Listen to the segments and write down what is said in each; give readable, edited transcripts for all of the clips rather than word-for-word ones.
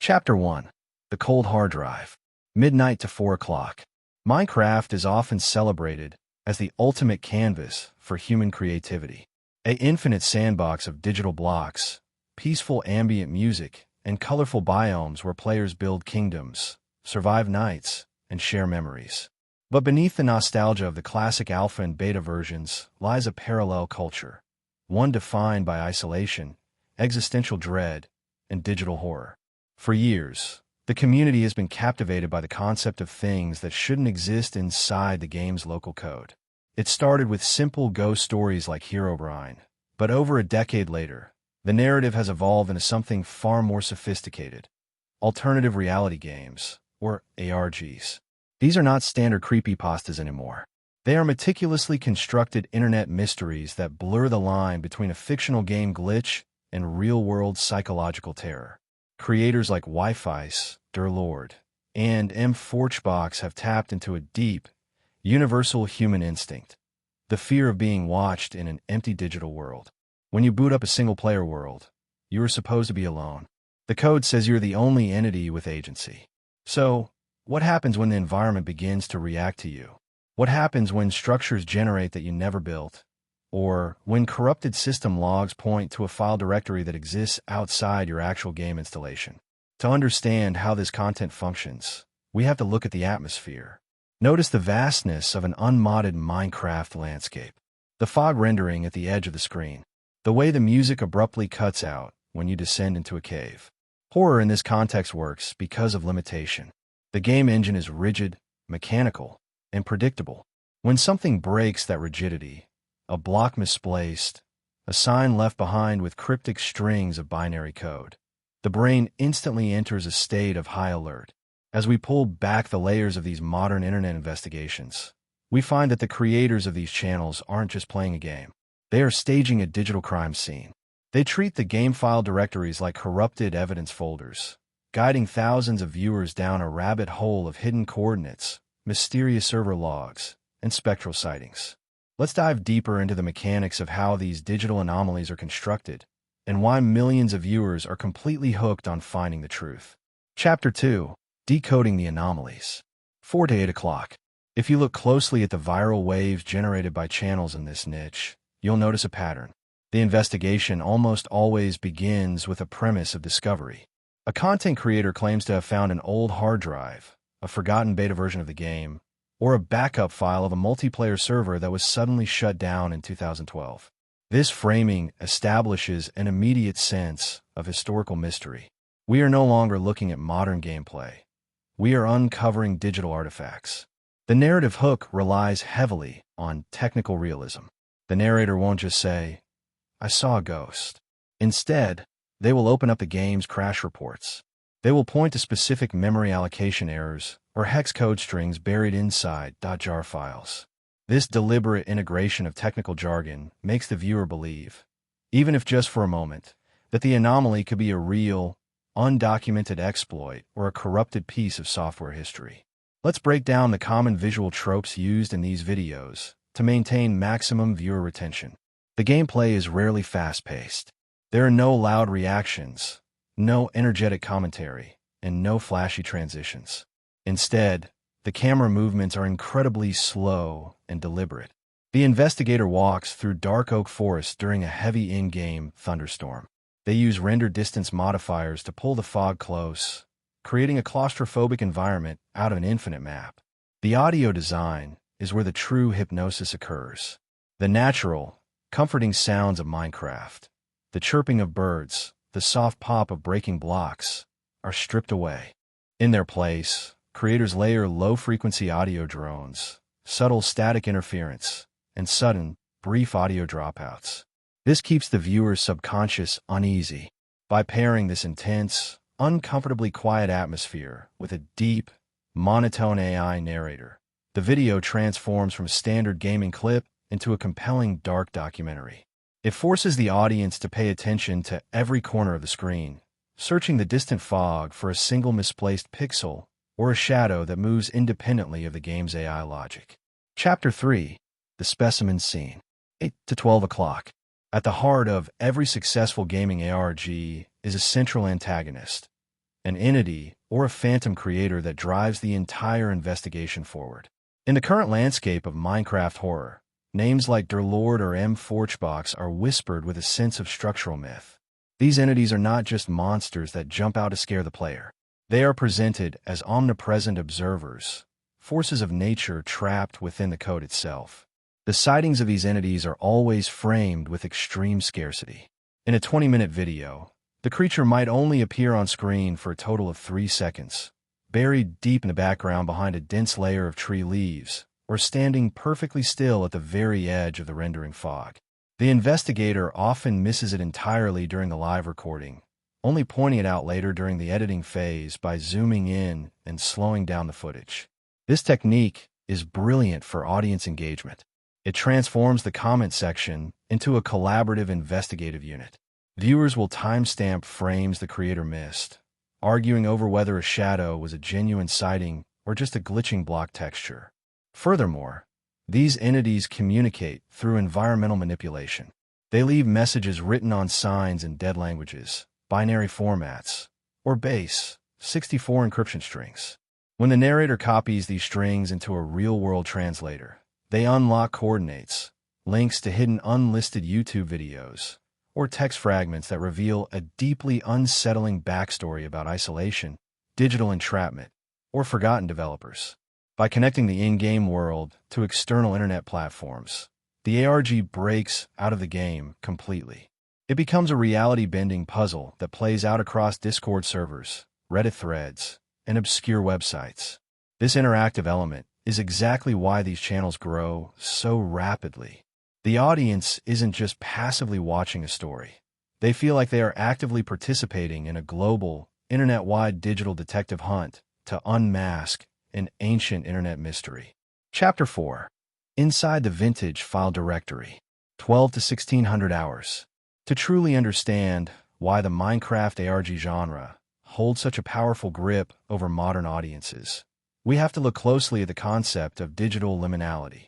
Chapter 1. The Cold Hard Drive. Midnight to 4 o'clock. Minecraft is often celebrated as the ultimate canvas for human creativity. An infinite sandbox of digital blocks, peaceful ambient music, and colorful biomes where players build kingdoms, survive nights, and share memories. But beneath the nostalgia of the classic alpha and beta versions lies a parallel culture, one defined by isolation, existential dread, and digital horror. For years, the community has been captivated by the concept of things that shouldn't exist inside the game's local code. It started with simple ghost stories like Herobrine, but over a decade later, the narrative has evolved into something far more sophisticated: alternative reality games, or ARGs. These are not standard creepypastas anymore. They are meticulously constructed internet mysteries that blur the line between a fictional game glitch and real-world psychological terror. Creators like Wi-Fi's, Derlord, and M4chbox have tapped into a deep, universal human instinct: the fear of being watched in an empty digital world. When you boot up a single-player world, you are supposed to be alone. The code says you're the only entity with agency. So, what happens when the environment begins to react to you? What happens when structures generate that you never built? Or when corrupted system logs point to a file directory that exists outside your actual game installation? To understand how this content functions, we have to look at the atmosphere. Notice the vastness of an unmodded Minecraft landscape. The fog rendering at the edge of the screen. The way the music abruptly cuts out when you descend into a cave. Horror in this context works because of limitation. The game engine is rigid, mechanical, and predictable. When something breaks that rigidity, a block misplaced, a sign left behind with cryptic strings of binary code, the brain instantly enters a state of high alert. As we pull back the layers of these modern internet investigations, we find that the creators of these channels aren't just playing a game. They are staging a digital crime scene. They treat the game file directories like corrupted evidence folders, guiding thousands of viewers down a rabbit hole of hidden coordinates, mysterious server logs, and spectral sightings. Let's dive deeper into the mechanics of how these digital anomalies are constructed, and why millions of viewers are completely hooked on finding the truth. Chapter 2. Decoding the anomalies. 4 to 8 o'clock. If you look closely at the viral waves generated by channels in this niche, you'll notice a pattern. The investigation almost always begins with a premise of discovery. A content creator claims to have found an old hard drive, a forgotten beta version of the game, or a backup file of a multiplayer server that was suddenly shut down in 2012. This framing establishes an immediate sense of historical mystery. We are no longer looking at modern gameplay. We are uncovering digital artifacts. The narrative hook relies heavily on technical realism. The narrator won't just say, "I saw a ghost." Instead, they will open up the game's crash reports. They will point to specific memory allocation errors or hex code strings buried inside .jar files. This deliberate integration of technical jargon makes the viewer believe, even if just for a moment, that the anomaly could be a real, undocumented exploit or a corrupted piece of software history. Let's break down the common visual tropes used in these videos to maintain maximum viewer retention. The gameplay is rarely fast-paced. There are no loud reactions, no energetic commentary, and no flashy transitions. Instead, the camera movements are incredibly slow and deliberate. The investigator walks through dark oak forest during a heavy in-game thunderstorm. They use render distance modifiers to pull the fog close, creating a claustrophobic environment out of an infinite map. The audio design is where the true hypnosis occurs. The natural, comforting sounds of Minecraft, the chirping of birds, the soft pop of breaking blocks, are stripped away. In their place, creators layer low-frequency audio drones, subtle static interference, and sudden, brief audio dropouts. This keeps the viewer's subconscious uneasy. By pairing this intense, uncomfortably quiet atmosphere with a deep, monotone AI narrator, the video transforms from a standard gaming clip into a compelling dark documentary. It forces the audience to pay attention to every corner of the screen, searching the distant fog for a single misplaced pixel or a shadow that moves independently of the game's AI logic. Chapter 3. The Specimen Scene. 8 to 12 o'clock. At the heart of every successful gaming ARG is a central antagonist, an entity, or a phantom creator that drives the entire investigation forward. In the current landscape of Minecraft horror, names like Derlord or Forchbox are whispered with a sense of structural myth. These entities are not just monsters that jump out to scare the player. They are presented as omnipresent observers, forces of nature trapped within the code itself. The sightings of these entities are always framed with extreme scarcity. In a 20-minute video, the creature might only appear on screen for a total of 3 seconds, buried deep in the background behind a dense layer of tree leaves, or standing perfectly still at the very edge of the rendering fog. The investigator often misses it entirely during the live recording, only pointing it out later during the editing phase by zooming in and slowing down the footage. This technique is brilliant for audience engagement. It transforms the comment section into a collaborative investigative unit. Viewers will timestamp frames the creator missed, arguing over whether a shadow was a genuine sighting or just a glitching block texture. Furthermore, these entities communicate through environmental manipulation. They leave messages written on signs in dead languages, binary formats, or base 64 encryption strings. When the narrator copies these strings into a real-world translator, they unlock coordinates, links to hidden unlisted YouTube videos, or text fragments that reveal a deeply unsettling backstory about isolation, digital entrapment, or forgotten developers. By connecting the in-game world to external internet platforms, the ARG breaks out of the game completely. It becomes a reality-bending puzzle that plays out across Discord servers, Reddit threads, and obscure websites. This interactive element is exactly why these channels grow so rapidly. The audience isn't just passively watching a story. They feel like they are actively participating in a global, internet-wide digital detective hunt to unmask an ancient internet mystery. Chapter 4. Inside the Vintage File Directory. 12 to 1600 hours. To truly understand why the Minecraft ARG genre holds such a powerful grip over modern audiences, we have to look closely at the concept of digital liminality.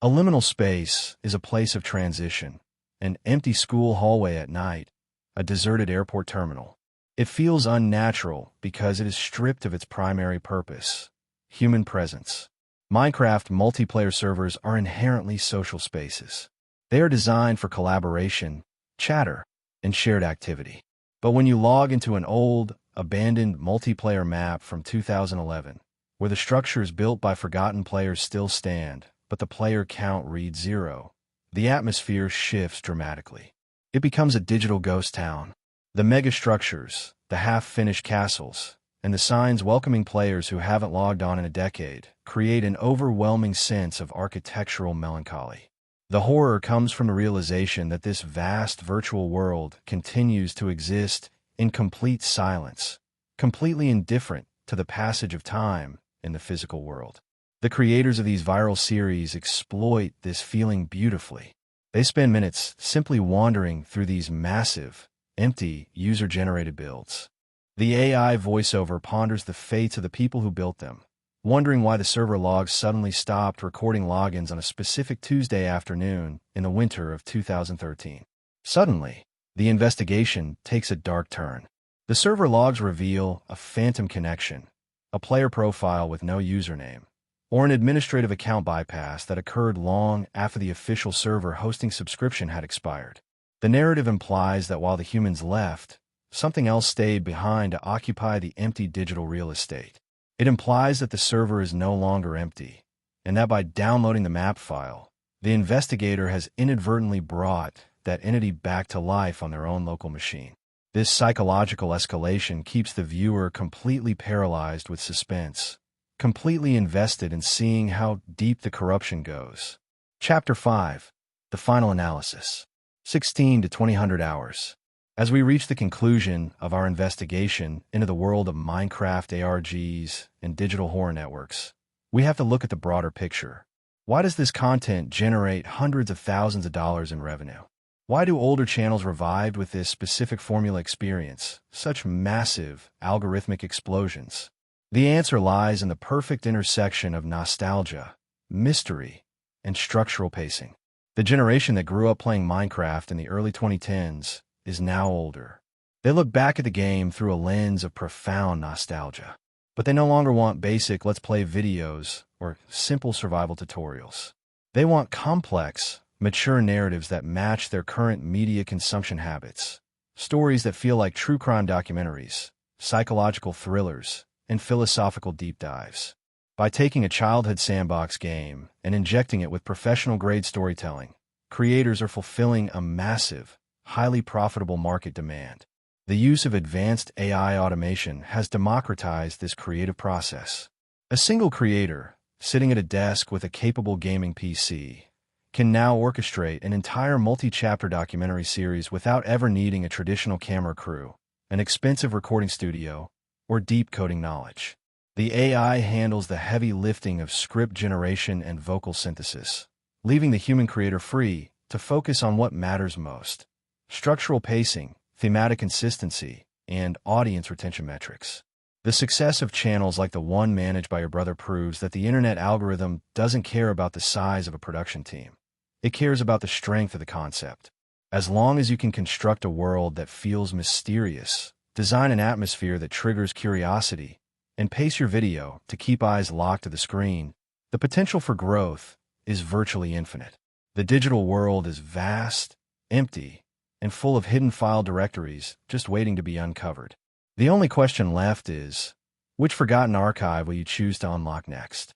A liminal space is a place of transition, an empty school hallway at night, a deserted airport terminal. It feels unnatural because it is stripped of its primary purpose, human presence. Minecraft multiplayer servers are inherently social spaces. They are designed for collaboration, chatter, and shared activity. But when you log into an old, abandoned multiplayer map from 2011, where the structures built by forgotten players still stand, but the player count reads 0, the atmosphere shifts dramatically. It becomes a digital ghost town. The megastructures, the half-finished castles, and the signs welcoming players who haven't logged on in a decade create an overwhelming sense of architectural melancholy. The horror comes from the realization that this vast virtual world continues to exist in complete silence, completely indifferent to the passage of time in the physical world. The creators of these viral series exploit this feeling beautifully. They spend minutes simply wandering through these massive, empty, user-generated builds. The AI voiceover ponders the fates of the people who built them, wondering why the server logs suddenly stopped recording logins on a specific Tuesday afternoon in the winter of 2013. Suddenly, the investigation takes a dark turn. The server logs reveal a phantom connection, a player profile with no username, or an administrative account bypass that occurred long after the official server hosting subscription had expired. The narrative implies that while the humans left, something else stayed behind to occupy the empty digital real estate. It implies that the server is no longer empty, and that by downloading the map file, the investigator has inadvertently brought that entity back to life on their own local machine. This psychological escalation keeps the viewer completely paralyzed with suspense, completely invested in seeing how deep the corruption goes. Chapter 5. The Final Analysis. 16 to 2000 hours. As we reach the conclusion of our investigation into the world of Minecraft ARGs and digital horror networks, we have to look at the broader picture. Why does this content generate hundreds of thousands of dollars in revenue? Why do older channels revived with this specific formula experience such massive algorithmic explosions? The answer lies in the perfect intersection of nostalgia, mystery, and structural pacing. The generation that grew up playing Minecraft in the early 2010s is now older. They look back at the game through a lens of profound nostalgia. But they no longer want basic let's play videos or simple survival tutorials. They want complex, mature narratives that match their current media consumption habits. Stories that feel like true crime documentaries, psychological thrillers, and philosophical deep dives. By taking a childhood sandbox game and injecting it with professional-grade storytelling, creators are fulfilling a massive, highly profitable market demand. The use of advanced AI automation has democratized this creative process. A single creator, sitting at a desk with a capable gaming PC, can now orchestrate an entire multi-chapter documentary series without ever needing a traditional camera crew, an expensive recording studio, or deep coding knowledge. The AI handles the heavy lifting of script generation and vocal synthesis, leaving the human creator free to focus on what matters most: structural pacing, thematic consistency, and audience retention metrics. The success of channels like the one managed by your brother proves that the internet algorithm doesn't care about the size of a production team. It cares about the strength of the concept. As long as you can construct a world that feels mysterious, design an atmosphere that triggers curiosity, and pace your video to keep eyes locked to the screen, the potential for growth is virtually infinite. The digital world is vast, empty, and full of hidden file directories just waiting to be uncovered. The only question left is, which forgotten archive will you choose to unlock next?